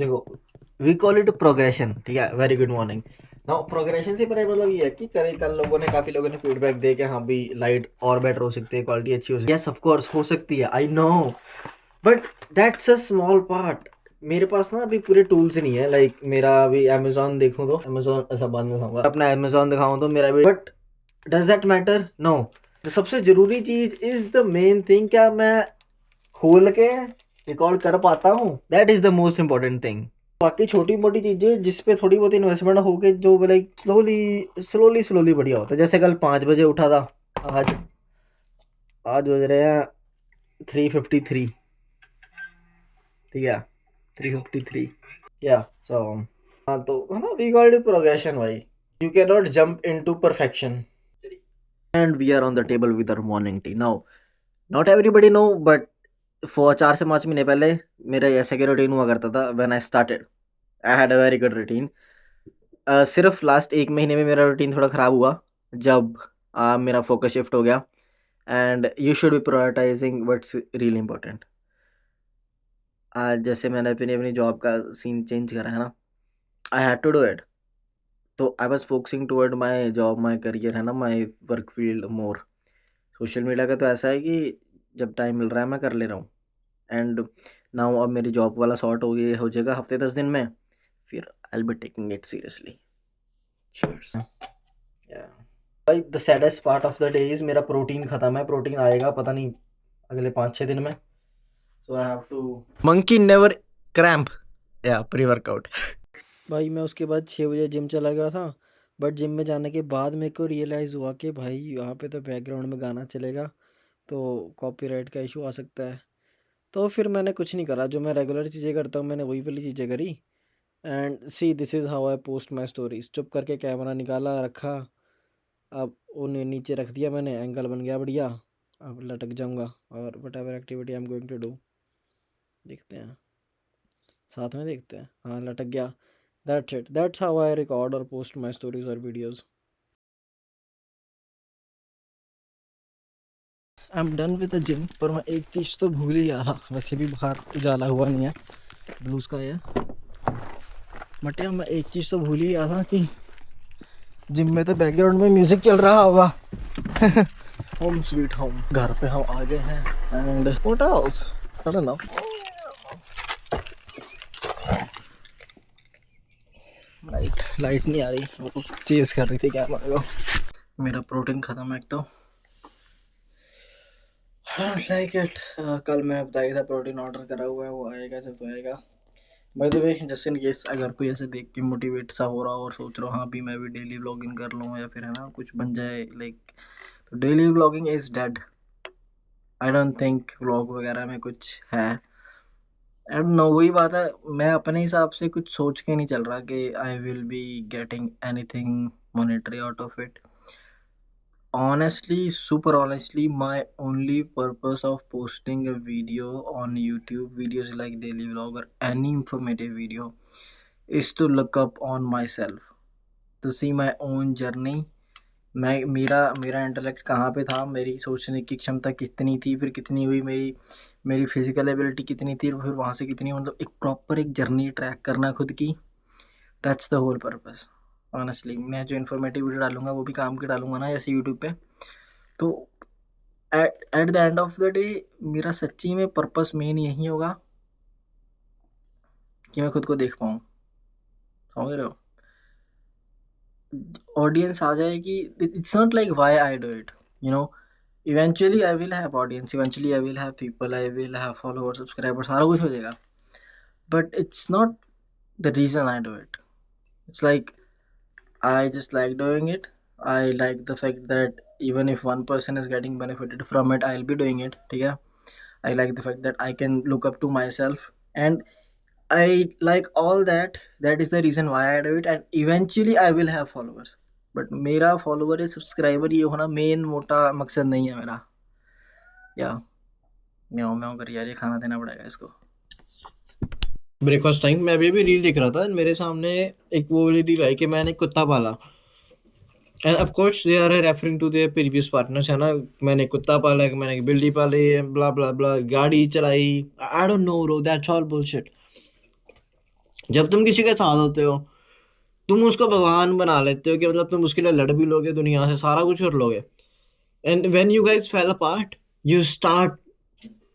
देखो, we call it progression, ठीक है, very good morning. Now progression से मेरा मतलब ये है कि करे कल लोगों ने काफी लोगों ने फीडबैक दे कि हाँ भी लाइट और बेटर हो सकती है, क्वालिटी अच्छी हो सकती है। यस ऑफ कोर्स हो सकती है, I know, but that's a small part. मेरे पास ना अभी पूरे टूल्स नहीं है। लाइक मेरा अभी अमेजोन देखूं तो अमेजोन, ऐसा बाद में दिखाऊंगा, अपना अमेजोन दिखाऊं तो मेरा भी, but does that matter? No. सबसे जरूरी चीज इज द मेन थिंग, क्या मैं खोल के रिकॉर्ड कर पाता हूँ, that is the most important thing. बाकी छोटी मोटी चीजें जिस पे थोड़ी बहुत इन्वेस्टमेंट हो गई, जो लाइक स्लोली स्लोली स्लोली बढ़िया होता है। जैसे कल 5 बजे उठा था, आज आज बज रहे हैं 3:53, ठीक है, 3:53, या सो हाँ, तो है ना, वी गॉट प्रोग्रेशन भाई। You can not jump into perfection. And we are on the table with our morning tea now. Not everybody know, but for 4 से 5 महीने पहले मेरा ऐसा के रूटीन हुआ करता था। When I started I had a very good routine. सिर्फ लास्ट 1 महीने में मेरा रूटीन थोड़ा ख़राब हुआ, जब मेरा फोकस शिफ्ट हो गया। And you should be prioritising what's really important. जैसे मैंने अपनी अपनी जॉब का सीन चेंज करा है ना, I had to do it. तो I was focusing toward my job, my career, है ना, my work field more. Social media का तो ऐसा है कि जब टाइम मिल रहा है मैं कर ले रहा हूँ। एंड नाउ अब मेरी जॉब वाला सॉर्ट हो जाएगा हफ्ते 10 दिन में, फिर I will be taking it seriously. Cheers. या भाई, the saddest part of the day is मेरा प्रोटीन खत्म है। प्रोटीन आएगा पता नहीं अगले 5-6 दिन में, so I have to monkey never cramp, या प्री वर्कआउट। भाई मैं उसके बाद 6 बजे जिम चला गया था, बट जिम में जाने के बाद मेरे को रियलाइज़ हुआ कि भाई यहाँ पे तो बैकग्राउंड में गाना चलेगा, तो कॉपीराइट का इशू आ सकता है। तो फिर मैंने कुछ नहीं करा, जो मैं रेगुलर चीज़ें करता हूँ मैंने वही वाली चीज़ें करी। And see, this is how I post my stories. चुप करके कैमरा निकाला, रखा, अब उन्हें नीचे रख दिया मैंने, एंगल बन गया बढ़िया। अब लटक जाऊंगा और whatever activity I am going to do, देखते हैं, साथ में देखते हैं। हाँ, लटक गया। That's it, that's how I record और पोस्ट माई स्टोरीज और videos. I am done with the gym, पर मैं एक चीज़ तो भूल ही आ रहा, वैसे भी बाहर उजाला हुआ नहीं है, ब्लू स्काई है, बट यार मैं एक चीज़ तो भूल ही आ रहा कि जिम में तो बैकग्राउंड में म्यूज़िक चल रहा होगा। होम स्वीट होम, घर पे हम आ गए हैं। And what else, I don't no. Light नहीं आ रही, वो चेज कर रही थी कैमरा को। मेरा प्रोटीन खत्म है एक तो, आई डोंट लाइक इट। कल मैं बताया था प्रोटीन ऑर्डर करा हुआ है, वो आएगा जब तो आएगा। By the way, just in case अगर कोई ऐसे देख के मोटिवेट सा हो रहा हो और सोच रहा हो हाँ भी मैं भी डेली व्लॉगिंग कर लूँ या फिर है ना कुछ बन जाए, लाइक, तो daily vlogging is dead. I don't think vlog वगैरह में कुछ है। एंड नो, वही बात है, मैं अपने हिसाब से कुछ सोच के नहीं चल रहा कि I will be getting anything monetary out of it. Honestly, super honestly, my only purpose of posting a video on YouTube, videos like daily vlog or any informative video, is to look up on myself, to see my own journey. मैं मेरा मेरा intellect कहाँ पे था, मेरी सोचने की क्षमता कितनी थी, फिर कितनी हुई, मेरी मेरी फिजिकल एबिलिटी कितनी थी, फिर वहाँ से कितनी, मतलब एक प्रॉपर एक जर्नी ट्रैक करना खुद की। That's the whole purpose. Honestly मैं जो इन्फॉर्मेटिव वीडियो डालूंगा वो भी काम के डालूंगा ना, जैसे यूट्यूब पे, तो eight the end of the day मेरा सच्ची में पर्पस मेन यही होगा कि मैं खुद को देख पाऊँ। समझ रहे हो? ऑडियंस आ जाएगी, it's not like why I do it, you know. Eventually I will have audience, eventually I will have people, I will have follower, subscriber, सारा कुछ हो जाएगा, but it's not the reason I do it. It's like I just like doing it. I like the fact that even if one person is getting benefited from it, I'll be doing it. ठीक है? I like the fact that I can look up to myself, and I like all that. That is the reason why I do it, and eventually I will have followers. But मेरा follower या subscriber ये होना main मोटा मकसद नहीं है मेरा। या म्याऊं म्याऊं कर यार, ये खाना देना पड़ेगा इसको। ब्रेकफास्ट टाइम, मैं अभी रील देख रहा था, मेरे सामने एक वो वाली रील आई कि मैंने कुत्ता पाला, and of course they are referring to their previous partners, है ना। मैंने कुत्ता पाला है, मैंने एक बिल्ली पाली है, ब्ला ब्ला ब्ला, गाड़ी चलाई, आई don't no bro, that's all bullshit. जब तुम किसी के साथ होते हो तुम उसको भगवान बना लेते हो कि मतलब तुम उसके लिए लड़ भी लोगे दुनिया से, सारा कुछ कर लोगे। And when you guys fail apart you start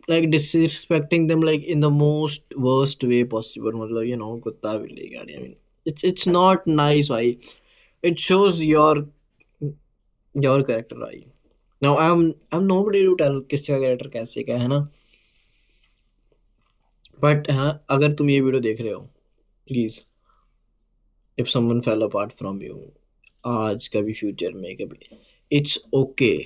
like disrespecting them like in the most worst way possible, मतलब कुत्ता बिल्ली गाड़ी, I mean it's not nice भाई, it shows your character भाई। now I'm nobody to tell किसका character कैसे का है ना, बट हाँ अगर तुम ये वीडियो देख रहे हो please, if someone fell apart from you आज कभी फ्यूचर में कभी, it's okay,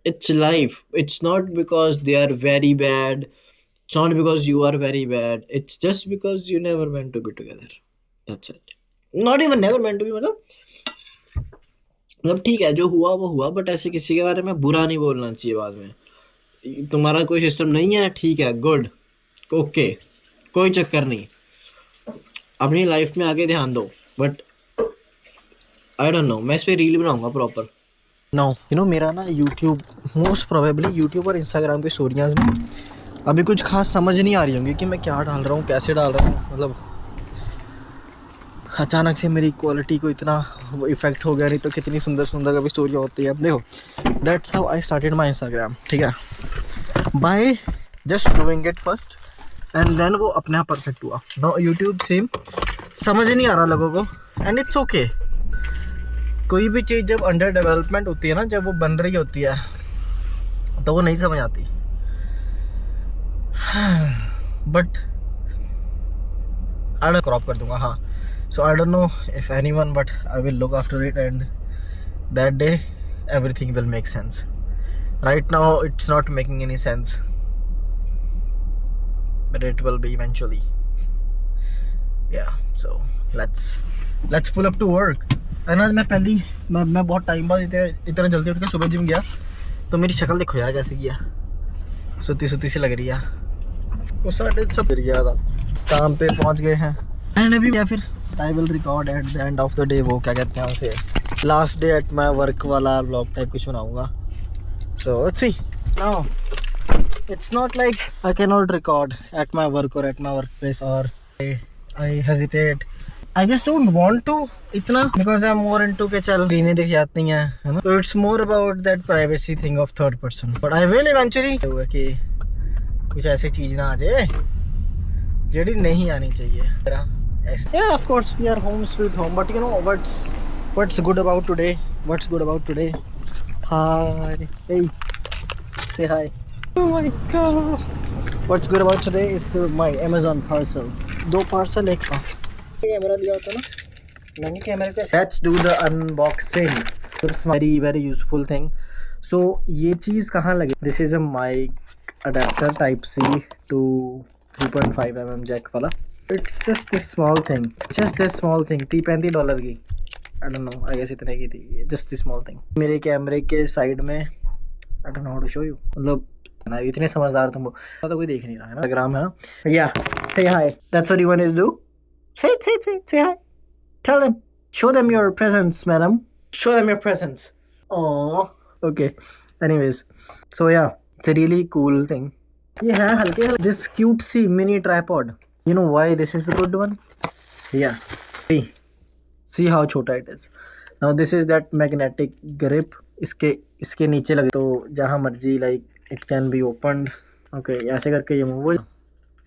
it's life, it's not because they are very bad, it's not because you are very bad, it's just because you never meant to be together, that's it, not even never meant to be, मतलब ठीक है जो हुआ वो हुआ, but ऐसे किसी के बारे में बुरा नहीं बोलना चाहिए बाद में। तुम्हारा कोई सिस्टम नहीं है ठीक है, गुड, ओके, कोई चक्कर नहीं, अपनी लाइफ में आगे ध्यान दो, बट आई डोंट नो, मैं इस पर रील बनाऊंगा प्रॉपर। नो मेरा ना यूट्यूब, मोस्ट प्रोबेबली यूट्यूब और इंस्टाग्राम पे स्टोरियाँ ना अभी कुछ खास समझ नहीं आ रही होंगी कि मैं क्या डाल रहा हूँ, कैसे डाल रहा हूँ, मतलब अचानक से मेरी क्वालिटी को इतना इफेक्ट हो गया, नहीं तो कितनी सुंदर सुंदर कभी स्टोरियाँ होती है। अब देखो that's how I started my Instagram, ठीक है, by just doing it first and then वो अपने आप परफेक्ट हुआ। नो यूट्यूब सेम समझ नहीं आ रहा लोगों को, एंड इट्स ओके। कोई भी चीज़ जब अंडर डेवलपमेंट होती है ना, जब वो बन रही होती है तो वो नहीं समझ आती, बट आई डोंट क्रॉप कर दूंगा, हाँ। So I don't know if anyone, but I will look after it and that day everything will make sense. Right now it's not making any sense, but it will be eventually, yeah, so let's pull up to work। and आज मैं बहुत time बाद इतना जल्दी उठ के सुबह gym गया, तो मेरी शक्ल देखो यार कैसे किया, सुती सुती सी लग रही है, वो साढ़े सब गिर गया था, काम पे पहुंच गए हैं एंड अभी या फिर I will record eight the end of the day, वो क्या कहते हैं उसे, last day at my work वाला ब्लॉग टाइप कुछ बनाऊंगा। So let's see now, it's not like I cannot record at my work or at my workplace, or I hesitate, I just don't want to इतना, because I'm more into के चल रीने दिख जाती हैं, है ना, so it's more about that privacy thing of third person, but I will eventually हुआ कि कुछ ऐसी चीज़ ना आ जाए जेडी नहीं आनी चाहिए। Yeah, of course we are home sweet home, but you know what's good about today, hi, hey, say hi। Oh my god, what's good about today is to my Amazon parcel, 2 parcel एक का camera लिया होता ना, मैंने कैमरे पे। Let's do the unboxing, it's very useful thing। so ये चीज़ कहाँ लगी, this is a mic adapter type C to 3.5 mm jack वाला, it's just this small thing, $35 की, I don't know, I guess इतने की थी, just this small thing। मेरे कैमरे के साइड में I don't know how to show you, मतलब ना इतने समझदार तुम हो, तो कोई देख नहीं रहा है ना, इंस्टाग्राम है ना, या say hi, that's what you wanted to do, say hi, tell them, show them your presence madam, show them your presence, oh okay, anyways, so yeah, it's a really cool thing। ये है हल्के this cute C mini tripod, you know why this is a good one, yeah, see how छोटा it is। now this is that magnetic grip, इसके नीचे लगे तो जहाँ मर्जी like it can be opened, okay, ऐसे करके ये मूव हो,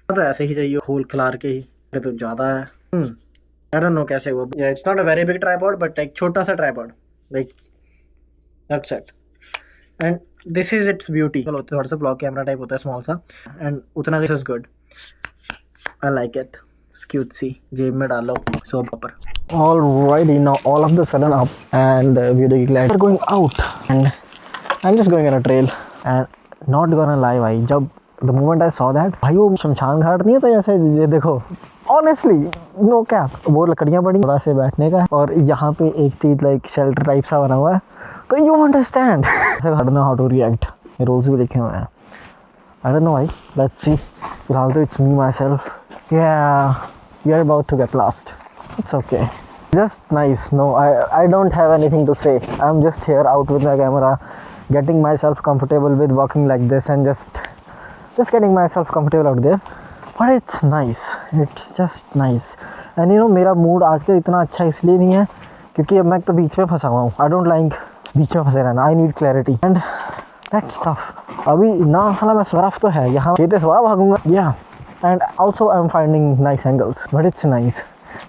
तो ऐसे ही चाहिए खोल खिलार के ही, तो ज़्यादा है, आई डोंट नो कैसे हुआ, it's not a very big tripod but एक छोटा सा tripod, like that's it, and this is its beauty, होता है थोड़ा सा ब्लॉग कैमरा टाइप होता है स्मॉल सा, एंड उतना this is good, I like it, cute सी, जेब में डालो, so proper. Alrighty, now all of the sudden up and we're going out and I'm just going on a trail and not gonna lie भाई, जब the moment I saw that भाई, वो शमशान घाट नहीं है जैसे, ये देखो honestly no cap, वो लकड़ियाँ पड़ी थोड़ा से बैठने का, और यहाँ पे एक चीज़ लाइक शेल्टर टाइप सा बना हुआ है, तो you understand I don't know how to react, ये रूल्स भी लिखे हुए हैं, I don't know भाई, let's see। फिलहाल तो it's me myself, yeah, we are about to get lost, it's okay, just nice, no I don't have anything to say, I'm just here out with my camera, getting myself comfortable with walking like this and just getting myself comfortable out there, but it's just nice. And you know मेरा mood आजकल इतना अच्छा इसलिए नहीं है क्योंकि अब मैं तो बीच में फंसा हुआ हूँ। आई डोंट लाइक बीच में फंसे रहना, I need clarity and that's tough. अभी ना साला मैं स्वरफ तो है यहाँ, खेते सवा भागूंगा या। And also I am finding nice angles, but it's nice.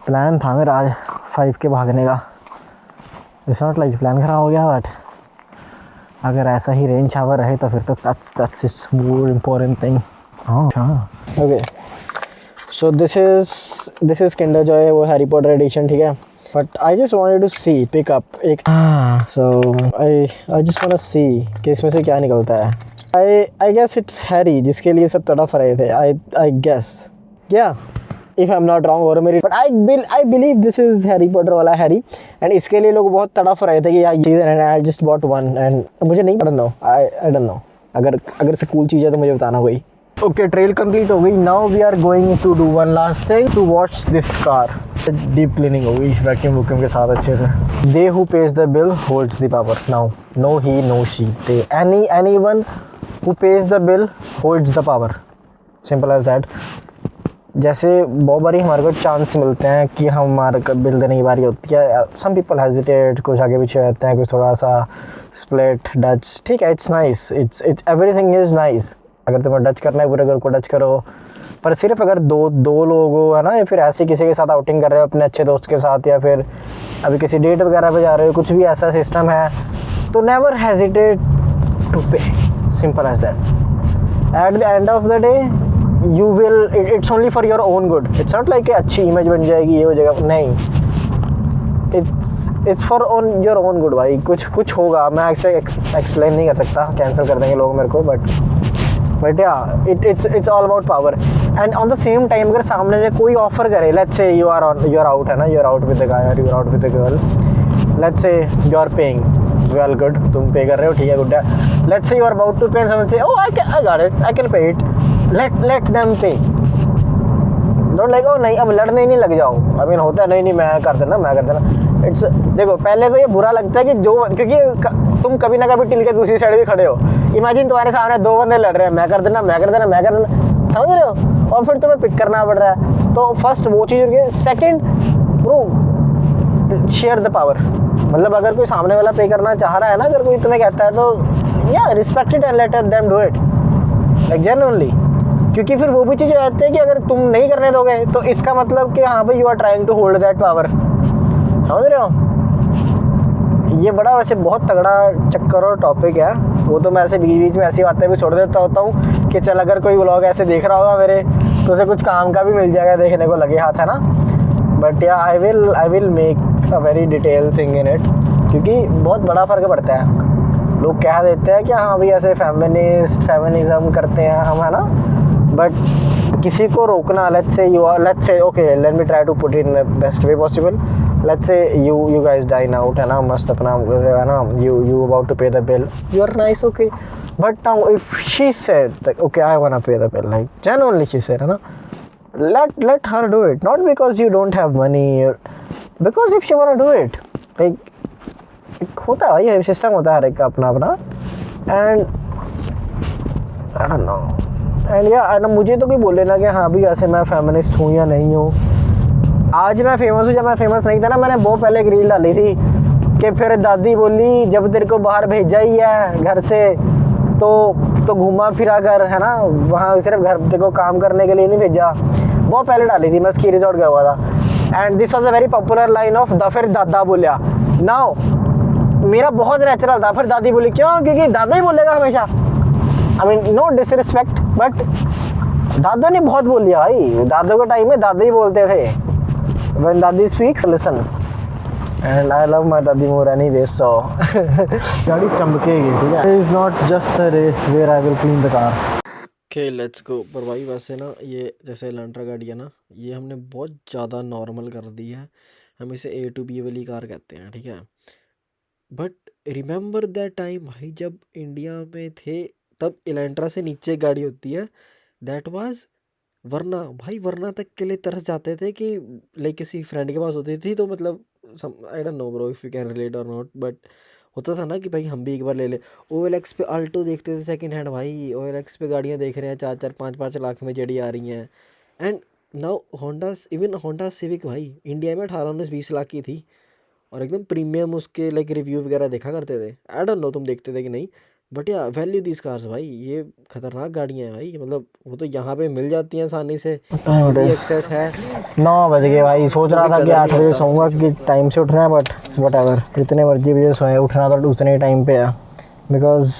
Plan था मेरा आज 5 के भागने का, इट्स नॉट लाइक प्लान खराब हो गया, बट अगर ऐसा ही रेंज शावर रहे तो फिर तो that's it's more important thing. हाँ okay, so this is Kinder Joy, वो हैरी पॉटर एडिशन, ठीक है। But I just wanted to see pick up एक, so I just want to see कि इसमें से क्या निकलता है। आई गेस इट्स हैरी जिसके लिए सब तड़प रहे थे। आई गेस या if I am not wrong, और मेरी, but I believe this is Harry Potter वाला हैरी, एंड इसके लिए लोग बहुत तड़प रहे थे कि यार चीज़, and I just bought one, and मुझे नहीं, आई डोंट नो, अगर से कूल चीज़ है तो मुझे बताना कोई। ओके, ट्रेल कंप्लीट हो गई। Now we are going to do one last thing, to watch this car. Deep cleaning हो गई वैक्यूम वूक्यूम के साथ अच्छे से। They who pays the bill holds the power. Now no he no she, they, anyone who pays the bill holds the power, simple as that. जैसे बहुत बारी हमारे को चांस मिलते हैं कि हमारे को बिल देने की बारी होती है, सम पीपल हेजिटेट, कुछ आगे पीछे रहते हैं, कुछ थोड़ा सा स्प्लिट डच, ठीक है, it's nice, it's everything is nice. अगर तुम्हें डच करना है पूरे घर को डच करो, पर सिर्फ अगर दो लोग हो, है ना, या फिर ऐसे किसी के साथ आउटिंग कर रहे हो अपने अच्छे दोस्त के साथ, या फिर अभी किसी डेट वगैरह पे जा रहे हो, कुछ भी ऐसा सिस्टम है, तो never hesitate to pay, simple as that. At the end of the day you will, it's only for your own good. It's not like अच्छी इमेज बन जाएगी, ये हो जाएगा, नहीं, it's for on your own good भाई। कुछ होगा, मैं ऐसे एक्सप्लेन नहीं कर सकता, कैंसिल कर देंगे लोग मेरे को, बट या it's all about power. And on the same time अगर सामने से कोई ऑफर करे, let's say you are out, है ना, you are out with the guy और you are out with the girl, let's say you are paying, well good, तुम pay कर रहे हो, ठीक है, गुड है। Let's say you are about to pay and someone say, oh I got it, I can pay it, let them pay. Don't like, ओ नहीं अब लड़ने ही नहीं लग जाओ। आई मीन होता है, नहीं मैं कर देना। इट्स, देखो पहले तो ये बुरा लगता है कि क्योंकि तुम कभी ना कभी टिल के दूसरी साइड भी खड़े हो। इमेजिन तुम्हारे सामने 2 बंदे लड़ रहे हैं, मैं कर देना, समझ रहे हो, और फिर तुम्हें पिक करना पड़ रहा है। तो फर्स्ट वो चीज़ होगी। Second, bro share the power, मतलब अगर कोई सामने वाला पे करना चाह रहा है ना, अगर कोई तुम्हें कहता है तो या respect it and let them do it, like genuinely. क्योंकि फिर वो भी चीज़ हो जाती है कि अगर तुम नहीं करने दोगे तो इसका मतलब कि हाँ भाई you are trying to hold that power, समझ रहे हो। ये बड़ा वैसे बहुत तगड़ा चक्कर और टॉपिक है, वो तो मैं ऐसे बीच में ऐसी बातें भी छोड़ देता होता हूँ कि चल अगर कोई व्लॉग ऐसे देख रहा होगा मेरे तो उसे कुछ काम का भी मिल जाएगा देखने को लगे हाथ, है ना। बट या I will make a very detail thing in it, क्योंकि बहुत बड़ा फ़र्क पड़ता है। लोग कह देते हैं कि हाँ भाई ऐसे फेमिनिज्म करते हैं हम, है ना, बट किसी को रोकना, let's say okay, let me try to put in best way possible. Let's say you guys dine out, है ना, मस्त अपना, है ना, you about to pay the bill, you are nice, okay, but now if she said okay I want to pay the bill, like genuinely she said, है ना, let her do it, not because you don't have money, because if she want to do it, like होता है भाई, system होता है हर एक का अपना अपना। And I don't no, and या मुझे तो कोई बोले ना कि हाँ भाई ऐसे मैं फेमिनिस्ट हूँ या नहीं हूँ। आज मैं फेमस हूँ, जब मैं फेमस नहीं था ना, मैंने बहुत पहले एक रील डाली थी कि फिर दादी बोली जब तेरे को बाहर भेजा ही है घर से तो घुमा फिरा कर, है ना, वहाँ सिर्फ घर तेरे को काम करने के लिए नहीं भेजा। बहुत पहले डाली थी, मैं स्की रिजॉर्ट गया हुआ था, and this was a very popular line of the फिर दादा बोलिया। नाउ मेरा बहुत नेचुरल था, फिर दादी बोली, क्यों, क्योंकि दादा ही बोलेगा हमेशा। I mean no disrespect, but दादों ने बहुत बोल लिया भाई, दादों के टाइम में दादा ही बोलते थे, व्हेन दादी speaks listen, and I love my दादी मोर एनीवे। सो गाड़ी चमकेगी, ठीक है, is not just a ray where I will clean the car. Okay let's go. पर भाई वैसे ना ये जैसे एलेंट्रा गाड़ी है ना, ये हमने बहुत ज़्यादा नॉर्मल कर दी है, हम इसे A to B वाली कार कहते हैं, ठीक है। बट रिमेंबर दैट टाइम भाई जब इंडिया में थे, तब एलेंट्रा से नीचे गाड़ी होती है, दैट वाज वरना भाई, वरना तक के लिए तरस जाते थे कि लाइक किसी फ्रेंड के पास होती थी तो मतलब आई don't no bro if you can relate और नॉट, बट होता था ना कि भाई हम भी एक बार ले ले। OLX पे अल्टो देखते थे सेकंड हैंड, भाई OLX पे गाड़ियाँ देख रहे हैं 4-4 5-5 लाख में जड़ी आ रही हैं, and now Honda, even Honda civic भाई इंडिया में 18-19-20 लाख की थी, और एकदम प्रीमियम उसके लाइक रिव्यू वगैरह देखा करते थे। आई डोंट नो तुम देखते थे कि नहीं, बट या वैल्यू दीज कार्स भाई, ये खतरनाक गाड़ियाँ हैं भाई। मतलब वो तो यहाँ पे मिल जाती हैं आसानी से, इजी एक्सेस है। 9 बज गए भाई, सोच रहा था कि 8 बजे सोऊंगा कि टाइम से उठना है, बट वट एवर, जितने मर्जी बजे सोए उठना तो उतने ही टाइम पे है, बिकॉज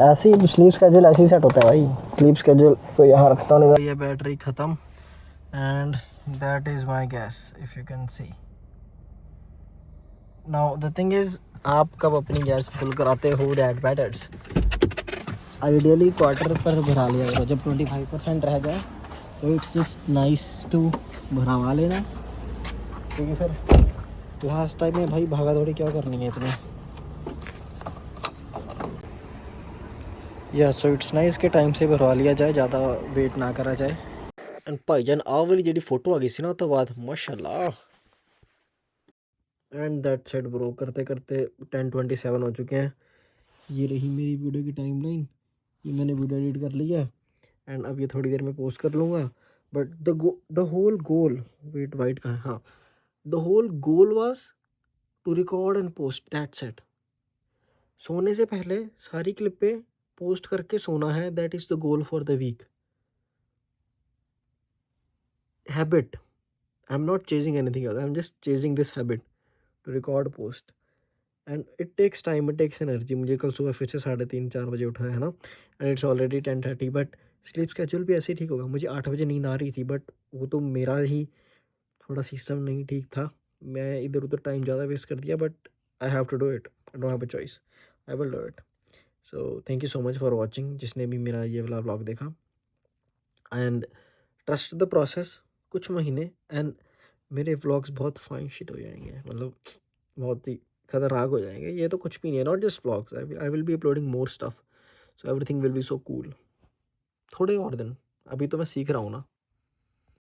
ऐसे ही स्लीप स्केड्यूल ऐसे ही सेट होता है भाई। स्लीप स्केड्यूल तो यहाँ रखता हूँ। ये बैटरी ख़त्म and that is my gas, if you can see. Now the thing is, आप कब अपनी गैस फुल कराते हो, दैट मैटर्स। आइडियली क्वार्टर पर भरा लिया करो, जब 25% रह जाए तो इट्स जस्ट नाइस टू भरवा लेना, क्योंकि फिर लास्ट टाइम में भाई भागा दौड़ी क्या करनी है इतनी। या सो इट्स नाइस के टाइम से भरवा लिया जाए, ज़्यादा वेट ना करा जाए। एंड भाईजान आ वाली जी फोटो आ गई सी ना तो बाद माशाल्लाह। एंड दैट सेट ब्रो, करते करते 10:27 हो चुके हैं। ये रही मेरी वीडियो की टाइमलाइन, ये मैंने वीडियो एडिट कर लिया एंड अब ये थोड़ी देर में पोस्ट कर लूँगा। But the whole goal, wait white का है, हाँ, the whole goal was to record and post, that's it. सोने से पहले सारी क्लिपें पोस्ट करके सोना है, that is the goal for the week. Habit, I am not chasing anything else, I am just chasing this habit to record post. And it takes time, it takes energy. मुझे कल सुबह फिर से 3:30-4 बजे उठना है ना, and it's already 10:30, but sleep schedule भी ऐसे ही ठीक होगा। मुझे 8 बजे नींद आ रही थी, बट वो तो मेरा ही थोड़ा सिस्टम नहीं ठीक था, मैं इधर उधर टाइम ज़्यादा वेस्ट कर दिया, but I have to do it, I don't have a choice, I will do it. So thank you so much for watching, जिसने भी मेरा ये वाला व्लॉग देखा, एंड ट्रस्ट द प्रोसेस। कुछ महीने एंड मेरे व्लॉग्स बहुत फाइन शिट हो जाएंगे, मतलब बहुत ही खतरनाक हो जाएंगे। ये तो कुछ भी नहीं है, not just vlogs, I will be uploading more stuff, so everything will be so cool. थोड़े और दिन, अभी तो मैं सीख रहा हूँ ना।